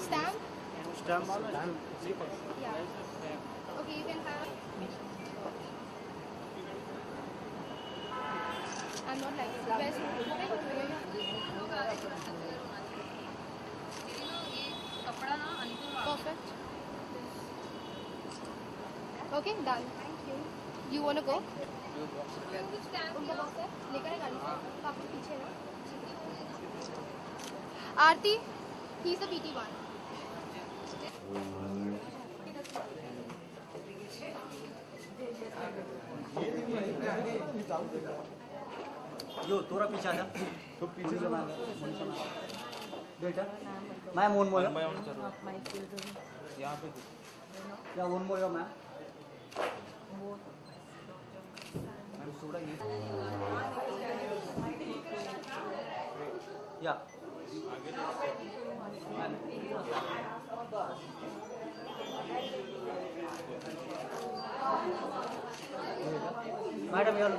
stamp? Stamp. Yeah. Okay, you can have. I'm not like this. Best. Perfect. Okay, done. Thank you. You wanna go? उनका box है, लेकर है गाड़ी से, काफी पीछे है ना। आरती, he is the PT one. यो तोरा पीछे आजा तो पीछे से मैं बेटा मैं मोन मोया यहाँ पे क्या मोन मोया मैं थोड़ा ये या मैडम यार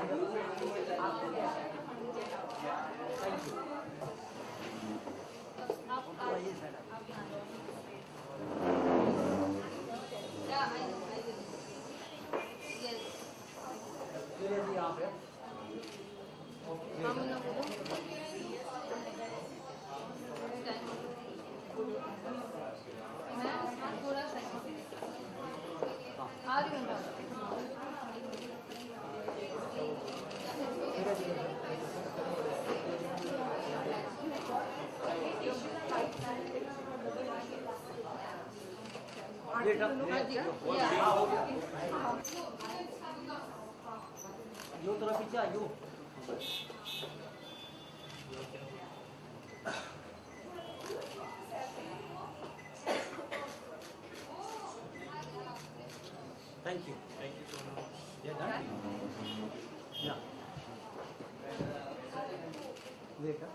यो तरह पीछे आयो Thank you so much. Yeah, done? Yeah. Later.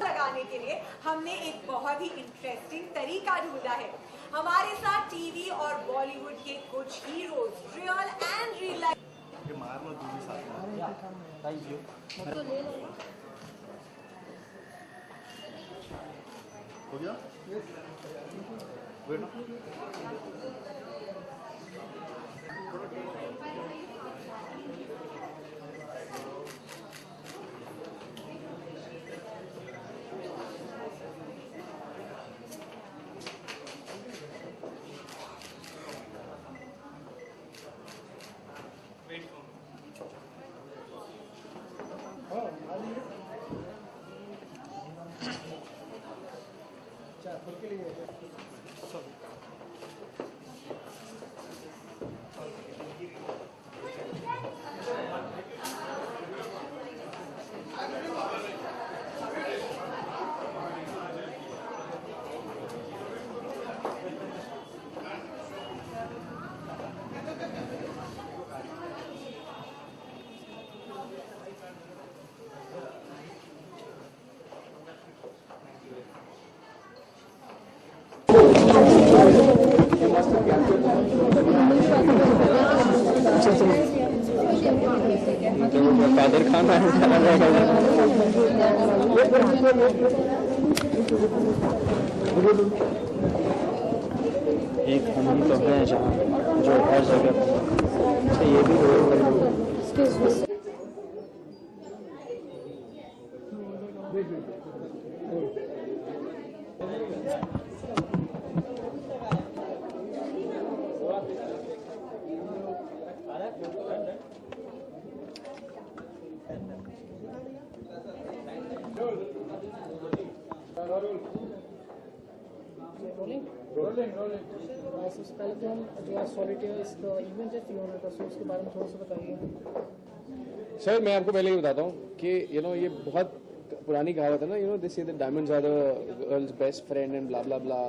लगाने के लिए हमने एक बहुत ही इंटरेस्टिंग तरीका ढूंढा है। हमारे साथ टीवी और बॉलीवुड के कुछ heroes real and real life Thank you. हो गया? वेट कादर खान एक हम तो हैं जहाँ जो हर जगह तो ये भी रोलिंग सबसे पहले तो हम जो है सॉलिटेयर इसका इवेंट है 300 का, सो उसके बारे में थोड़ा सा बताइए। सर मैं आपको पहले ही बताता हूँ कि ये बहुत पुरानी कहावत है ना, they say that diamonds are the girls best friend and blah blah blah.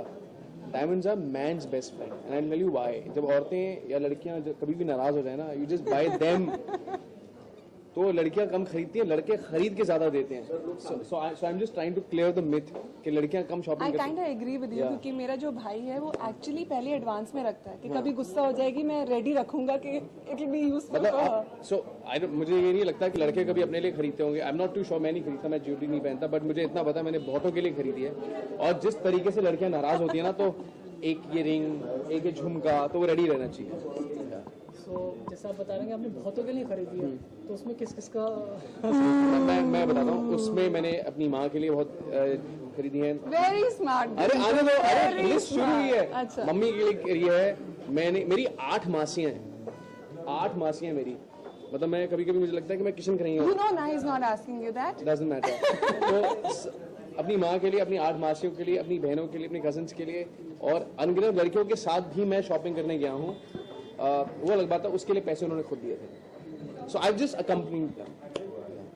Diamonds are man's best friend and I tell you why. जब औरतें या लड़कियां कभी भी नाराज हो जाए ना, यू जस्ट बाय देम तो लड़कियां कम खरीदती हैं, लड़के खरीद के ज्यादा देते हैं. So I am just trying to clear the myth कि लड़कियां कम I shopping kind of agree with you, क्योंकि मेरा जो भाई है वो एक्चुअली पहले एडवांस में रखता है कि कभी गुस्सा हो जाएगी मैं रेडी रखूंगा कि इट विल बी यूजफुल. मतलब सो मुझे ये नहीं लगता कि लड़के कभी अपने लिए खरीदते होंगे. I am not too sure, मैं नहीं खरीदता, मैं ज्वेलरी नहीं पहनता, बट मुझे इतना पता है मैंने बहुतों के लिए खरीदी है. और जिस तरीके से लड़कियां नाराज होती है ना, तो एक ये रिंग, एक ये झुमका, तो वो रेडी रहना चाहिए. सो जैसा आप बता रहे हैं आपने बहुतों के लिए खरीदी है, तो उसमें किस किस का मैं बताता हूँ. उसमें मैंने अपनी माँ के लिए बहुत खरीदी है. Very smart. अरे आने दो, अरे लिस्ट शुरू हुई है. अच्छा. मम्मी के लिए करी है मैंने. मेरी 8 मासियां हैं, 8 मासियां मेरी. मतलब मैं कभी कभी मुझे लगता है कि मैं किचन करेंगे. You know, now he's not asking you that. Doesn't matter. तो अपनी माँ के लिए, अपनी 8 मासियों के लिए, अपनी बहनों के लिए, अपनी कजन्स के लिए और अनगिनत लड़कियों के साथ भी मैं शॉपिंग करने गया हूँ. वो अलग बात है, उसके लिए पैसे उन्होंने खुद दिए थे. सो आई जस्ट अकम्पनीड देम.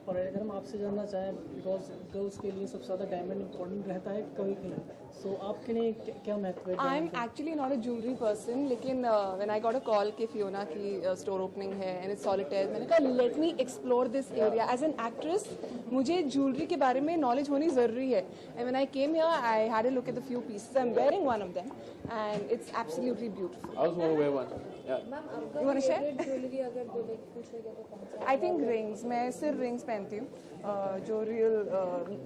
और अगर हम आपसे जानना चाहें, बिकॉज गर्ल्स के लिए सबसे ज़्यादा डायमंड इंपॉर्टेंट रहता है कभी के लिए, सो आपके लिए क्या महत्व है? I am actually not a jewellery person, लेकिन when I got a call कि फियोना की स्टोर ओपनिंग है एंड इट्स सॉलिटेयर, मैंने कहा let me explore this area. As an actress मुझे ज्वेलरी के बारे में नॉलेज होनी ज़रूरी है. And when I came here I had a look at the few pieces. I am wearing one of them and it's absolutely beautiful. I also want to wear one. Yeah. You want to share? Jewellery अगर पूछेगा तो कौन सा? I think rings. मैं सिर्फ rings पहनती हूँ जो रियल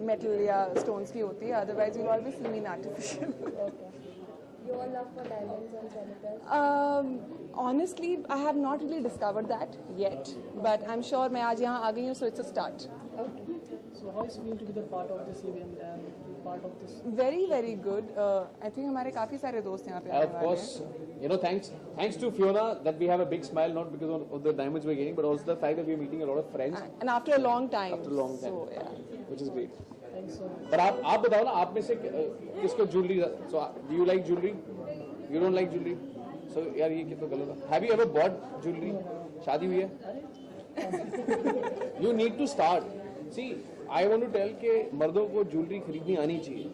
मेटल या स्टोन्स की होती है. Otherwise you always see me in artificial. Your love for diamonds and solitaire? Honestly, I have not really discovered that yet, but I'm sure मैं आज यहाँ आ गई हूँ, so it's a start. So how is it to be the part of this event and part of this? Very very good. I think हमारे काफी सारे दोस्त यहाँ पे आने Of वाले course, हैं. you know, thanks to Fiona that we have a big smile, not because of the diamonds we're getting, but also the fact that we're meeting a lot of friends And after a long time. after a long time, So yeah. which is great. Thanks so much. पर आप बताओ ना, आप में से किसको jewellery, so do you like jewellery? You don't like jewellery? So यार ये तो गलत है. Have you ever bought jewellery? शादी हुई है? You need to start. See I want to tell के मर्दों को ज्वेलरी खरीदनी आनी चाहिए.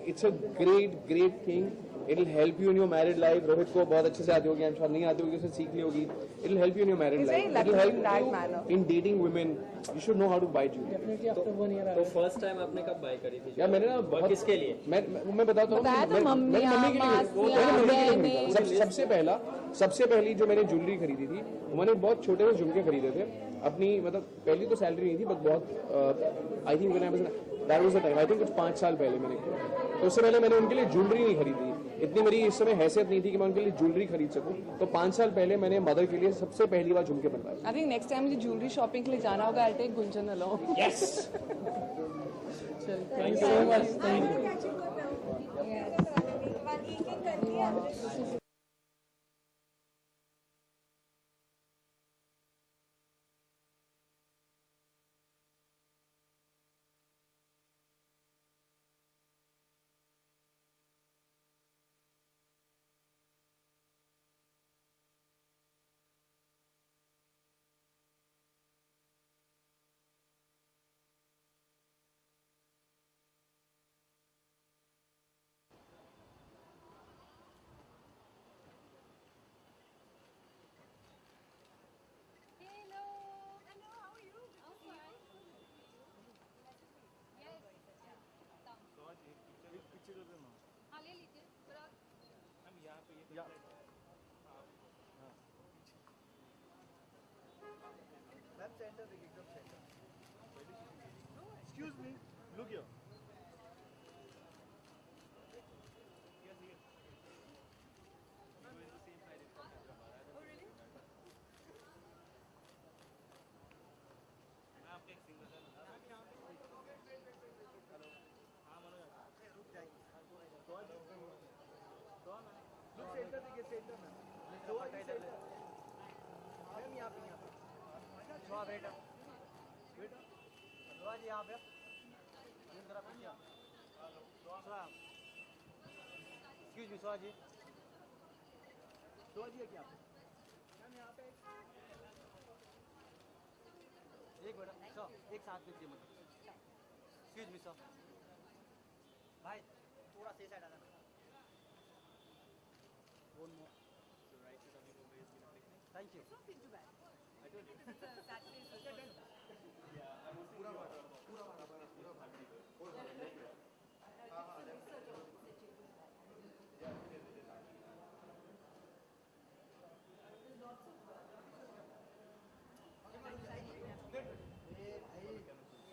It's a great thing. It will help you in your married life. Rohit को बहुत अच्छे से आती होगी, शायद नहीं आती होगी, उसे सीख ली होगी. It will help you in your married He's life. very it will lucky in that help manner. You in dating women. You should know how to buy jewellery. Definitely after 1 year. तो first time आपने कब bye करी थी? यार मैंने ना बहुत, किसके लिए? मैं बताता हूँ. बताया तो मैंने मम्मियाँ, मम्मी के लिए मासियाँ, मैंने मम्मी के लिए बहनें. खरीदा. सबसे पहली जो मैंने ज्वेलरी खरीदी थी, मैंने बहुत छोटे से झुमके खरीदे थे अपनी. मतलब पहली तो सैलरी नहीं थी, बट बहुत I think that was the time. I think कुछ 5 साल पहले मैंने किया. तो उससे पहले मैंने उनके लिए ज्वेलरी नहीं खरीदी. इतनी मेरी इस समय हैसियत नहीं थी कि मैं उनके लिए ज्वेलरी खरीद सकूं. तो 5 साल पहले मैंने मदर के लिए सबसे पहली बार झुमके बनवाए. I think next time मुझे ज्वेलरी शॉपिंग के लिए जाना होगा. I'll take Gunjan along. Yes. Thank you so much. Thank you. एक एक करके Excuse me, look here. Excuse me, Swaji. Swaji है क्या? एक मिनट, सर, एक साथ दीजिए मतलब. Excuse me, sir. भाई, थोड़ा से साइड आना. One more. Thank you. I told you.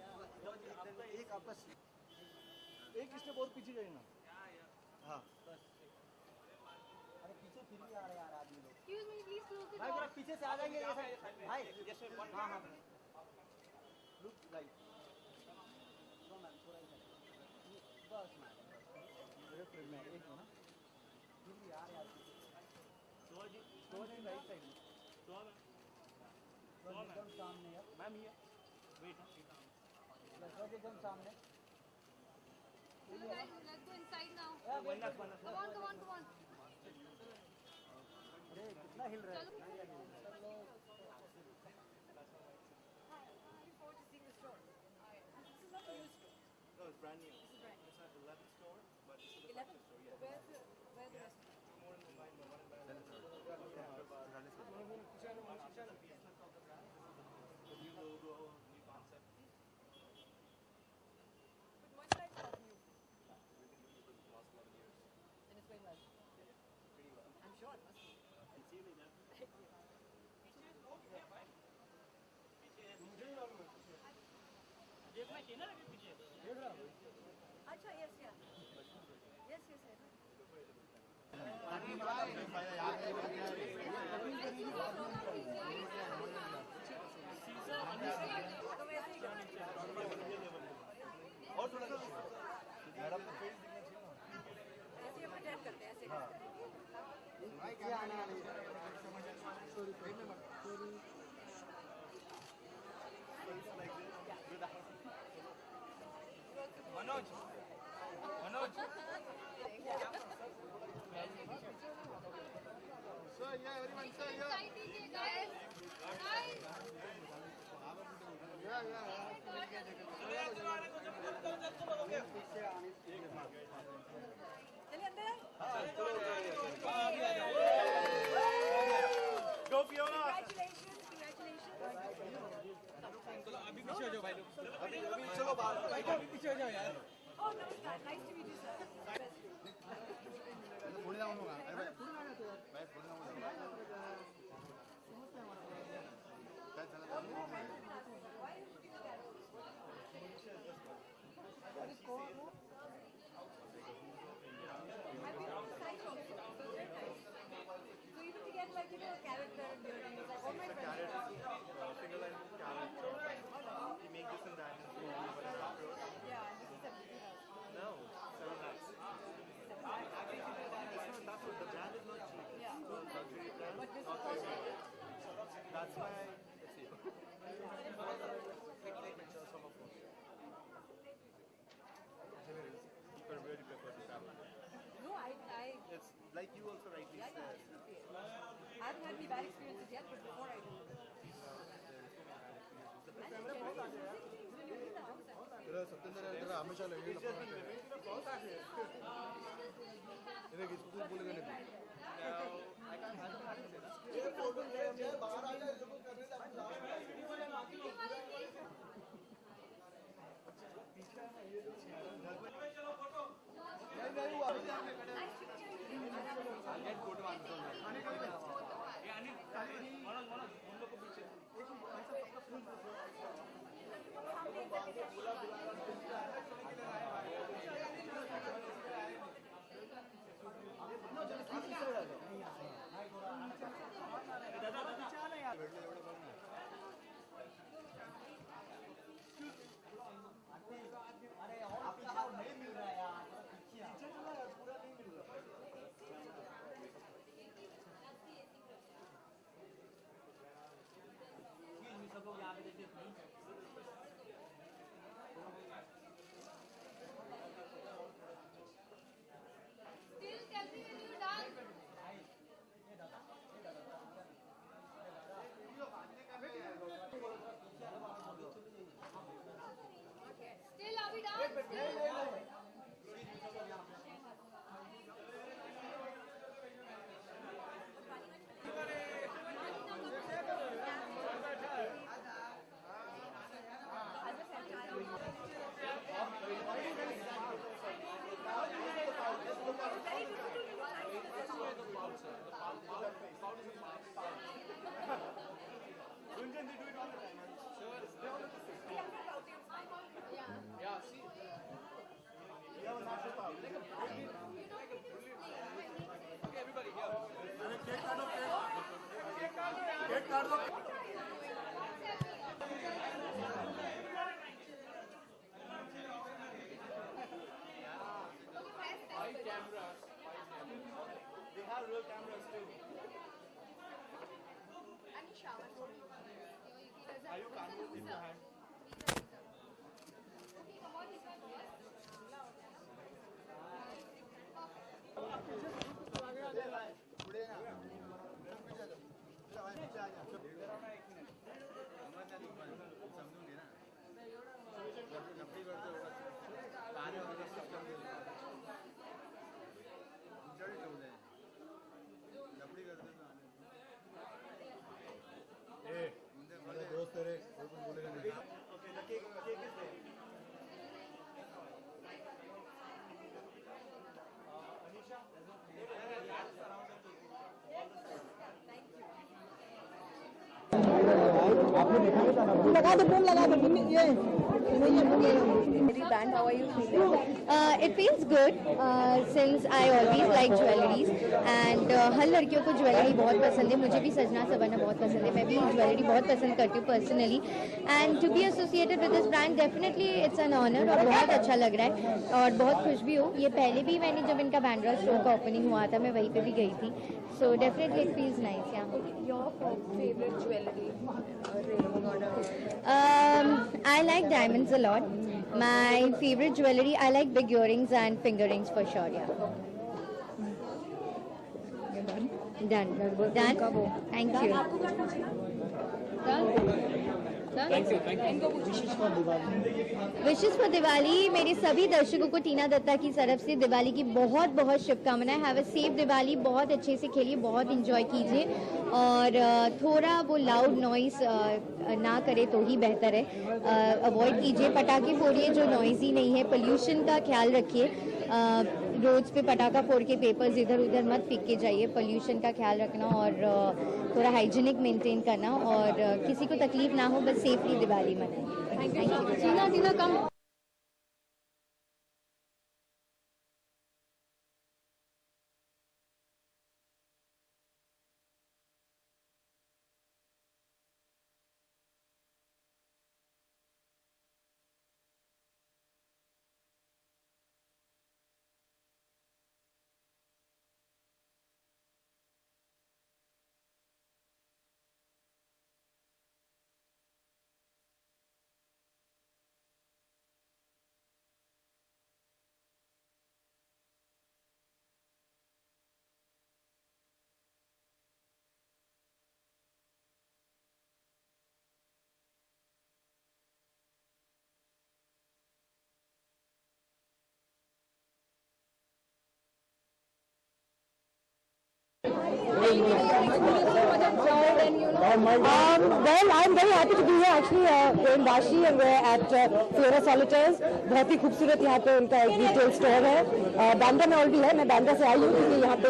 एक आपका एक स्टेप और पीछे जाइए ना। हाँ बस। अरे पीछे फिर भी आ रहे यार आदमी लोग। Excuse me, please close the भाई door. जरा पीछे से आ जाइए ये साइड। भाई हाँ हाँ लुक लाइक नो मैम थोड़ा इधर बस मैम मेरे फ्रेंड में एक हो ना फिर भी यार यार तो जी राइट साइड में तो एकदम सामने है मैम ये वेट बस एकदम सामने Guys, let's go inside now. Come on, Come on, come on, come on. अरे कितना हिल रहा है Before to seeing the store. This is not a new store. No, it's brand new. This is brand new. It's an 11th store, but this is the 11. flagship store. Yeah. Where's the rest? Two more in Mumbai, one in Bangalore. The new logo, new concept. But Moonlight is not new. Everything new for the last 11 years. And it's going well. Pretty well. I'm sure it must be. I'll see you later. Acha, yes, yeah. Yes, yes, yes. तो वैसे ही और थोड़ा madam को face दिखना चाहिए ना ऐसे हम अटैक करते हैं ऐसे करते हैं क्या आना नहीं मनोज मनोज सर या एवरीवन सर या Inside दीजिए, guys. Guys. चलिए अंदर गो फियोना Congratulations, congratulations. अभी पीछे हो जाओ भाई लोग अभी चलो बाहर भाई अभी पीछे हो जाओ यार Oh, namaskar. Nice to meet you, sir. Pune जाऊँ ना भाई पुणे आना तो भाई पुणे जाऊँ क्या चला Why are you looking at that? I've been on the site also, so it's very nice. So even to get like, a character and building, it's like all my friends. Finger line carrot. You make this in diamonds. Yeah, and this is 70 house. No, 7 lakhs. That's what the brand is not cheap. Yeah. So luxury brand. But this is also, That's why. Let's see. Take pictures from a phone. People really prefer to travel. no, It's like you also rightly yeah, said. absolutely. I haven't had any bad experiences yet, but before I do. And it's generally using things when you leave the house. actually. तेरा सत्येंद्र तेरा हमेशा लगेगा इधर किस को बोलेगा नहीं ये फोटो ले बाहर आ जाए इसको करने से नहीं हुआ गेट फोटो आंसर मनोज उन लोग को पीछे They have real cameras too. Are you comfortable in your hand? Band, how are you feeling? It feels good since I always like jewelries and हर लड़कियों को ज्वेलरी बहुत पसंद है. मुझे भी सजना संवरना बहुत पसंद है. मैं भी ज्वेलरी बहुत पसंद करती हूँ personally and to be associated with this brand definitely it's an honour और बहुत अच्छा लग रहा है और बहुत खुश भी हूँ. ये पहले भी मैंने जब इनका बैंड्रा स्टोर का ओपनिंग हुआ था मैं वहीं पे भी गई थी. So definitely it feels nice. Your favorite jewelry ring or I like diamonds a lot. My favorite jewelry, I like big earrings and finger rings for sure. Yeah. Done. Thank you. विशेष for Diwali. मेरे सभी दर्शकों को टीना दत्ता की तरफ से दिवाली की बहुत बहुत शुभकामनाएं. Have a safe Diwali. बहुत अच्छे से खेलिए, बहुत एंजॉय कीजिए और थोड़ा वो लाउड नॉइस ना करे तो ही बेहतर है. अवॉइड कीजिए. पटाखे फोड़िए जो नॉइजी नहीं है. पोल्यूशन का ख्याल रखिए. रोड्स पे पटाखा फोड़ के पेपर्स इधर उधर मत फेंक के जाइए. पोल्यूशन का ख्याल रखना और थोड़ा हाइजीनिक मेंटेन करना और किसी को तकलीफ ना हो. बस सेफली दिवाली मनाएं. Thank you. Tina come. Well, I'm very happy to be here actually in Vashi and we're at Fiona Solitaires. बहुत ही खूबसूरत यहाँ पे उनका एक रिटेल स्टोर है. बांद्रा में ऑलरेडी है. मैं बांद्रा से आई हूँ क्योंकि यहाँ पे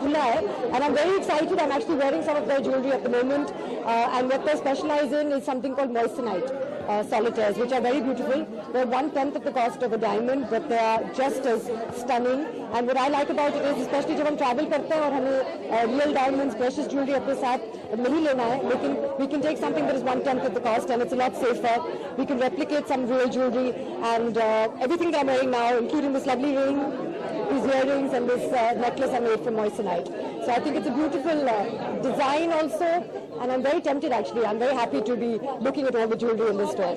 खुला है. And I'm very excited. I'm actually wearing some of their jewelry at the moment. And what they specialize in is something called moissanite solitaires, which are very beautiful. They're 1/10 of the cost of a diamond, but they are just as stunning. And what I like about it is, especially जब हम travel करते हैं और हमें real diamonds, precious jewelry अपने साथ नहीं लेना है, लेकिन we can take something that is 1/10 of the cost, and it's a lot safer. We can replicate some real jewelry, and everything that I'm wearing now, including this lovely ring, these earrings, and this necklace, are made from moissanite. So I think it's a beautiful design also, and I'm very tempted actually. I'm very happy to be looking at all the jewelry in this store.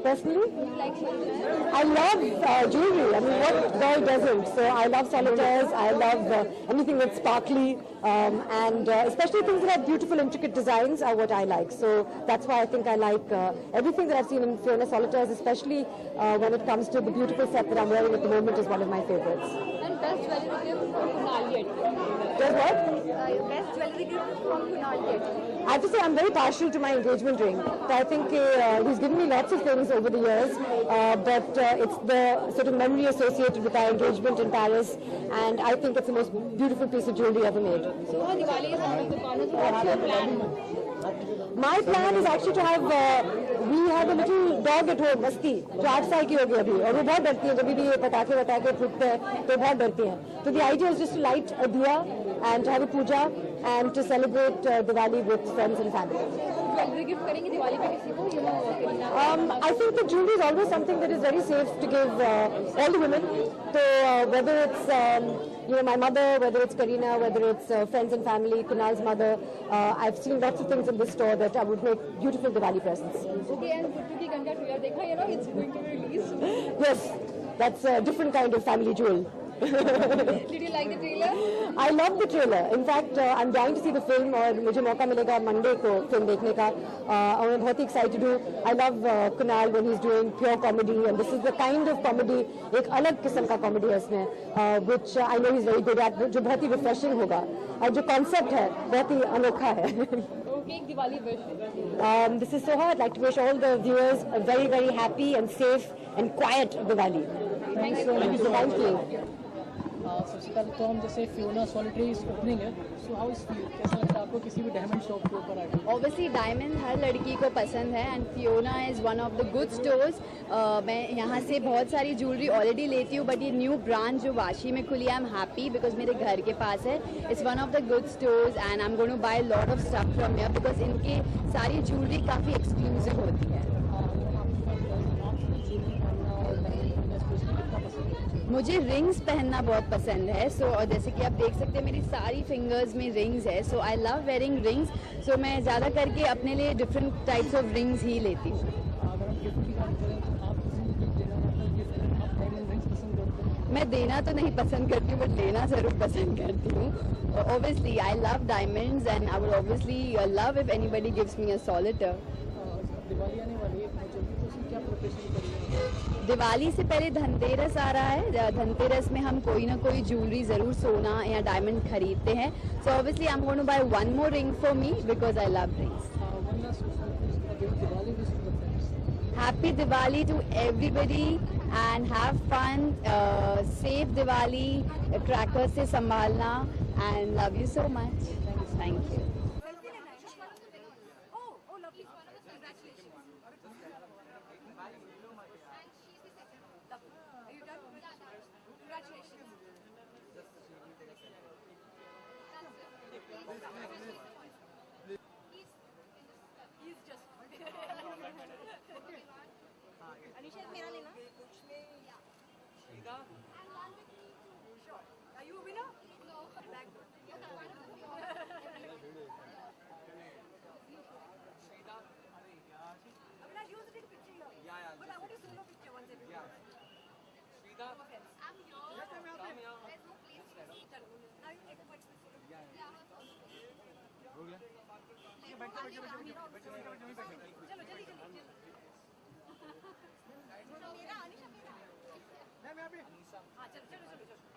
Personally, I love jewelry. I mean, what girl doesn't? So I love solitaires. I love anything that's sparkly, and especially things that have beautiful, intricate designs are what I like. So that's why I think I like everything that I've seen in Fiona Solitaires, especially when it comes to the beautiful set that I'm wearing at the moment is one of my favorites. And best jewelry gift from Kunal yet? Does what? Best jewelry gift from Kunal yet? I have to say I'm very partial to my engagement ring. I think he's given me lots of things over the years, but it's the sort of memory associated with our engagement in Paris, and I think it's the most beautiful piece of jewelry ever made. So Diwali is around the corner, so what's your plan? My plan is actually to have, we have a little dog at home, Masti, जो 8 साल की हो गई अभी, और वो बहुत डरती है जब भी ये पटाखे वटाखे फूटते हैं तो बहुत डरती हैं. So the idea is just to light a diya and to have a puja and to celebrate Diwali with friends and family. Jewellery gift करेंगे दिवाली पे किसी को, I think the jewelry is always something that is very safe to give all the women. So whether it's my mother, whether it's Karina, whether it's friends and family, Kunal's mother, I've seen lots of things in this store that I would make beautiful Diwali presents. Okay, and Guttu ki Ganga trailer dekha, it's going to be released. Yes, that's a different kind of family jewel. Did you like the trailer? I love the trailer. In fact, I'm dying to see the film और मुझे मौका मिलेगा Monday को film देखने का और मैं बहुत ही excited हूँ. I love Kunal when he's doing pure comedy and this is the kind of comedy, एक अलग किस्म का comedy है इसमें which I know he's very good at, जो बहुत ही refreshing होगा और जो concept है बहुत ही अनोखा है. Okay, एक Diwali wish. This is Soha. I'd like to wish all the viewers a very, very happy and safe and quiet Diwali. Thanks so much. Thank you. सबसे पहले तो हम जैसे फियोना सॉलिटरीज ओपनिंग है, सो हाउ इज फील, कैसा लगता है आपको किसी भी डायमंड शॉप के ऊपर आके? ऑब्वियसली डायमंड हर लड़की को पसंद है and Fiona is one of the good stores. मैं यहाँ से बहुत सारी ज्वेलरी ऑलरेडी लेती हूँ बट ये न्यू ब्रांच जो वाशी में खुली है, आई एम हैप्पी बिकॉज मेरे घर के पास है. It's one of the good stores and I am going to buy lot of stuff from here because इनकी सारी ज्वेलरी काफ़ी एक्सक्लूसिव होती है. मुझे रिंग्स पहनना बहुत पसंद है. सो और जैसे कि आप देख सकते हैं मेरी सारी फिंगर्स में रिंग्स है. सो आई लव वेयरिंग रिंग्स. सो मैं ज़्यादा करके अपने लिए डिफरेंट टाइप्स ऑफ रिंग्स ही लेती हूँ. मैं देना तो नहीं पसंद करती हूँ बट लेना ज़रूर पसंद करती हूँ. Obviously I love diamonds and I would obviously love if anybody gives me a solitaire. Diwali से पहले धनतेरस आ रहा है. धनतेरस में हम कोई ना कोई ज्वेलरी जरूर सोना या डायमंड खरीदते हैं. So obviously I am going to buy one more ring for me because I love rings. Happy Diwali to everybody and have fun. Safe Diwali. Crackers से संभालना and love you so much. Thank you. Are you a winner? No. Avinash, you also take a picture here. Yeah. But I want a solo picture once every time. Shrida. I'm here. Yes, I'm here. There's no place to sit. Now you take a picture. Yeah. हो गया. ये बैठ चलो जल्दी मेरा अनिशा मेरा मैं अभी हां चलो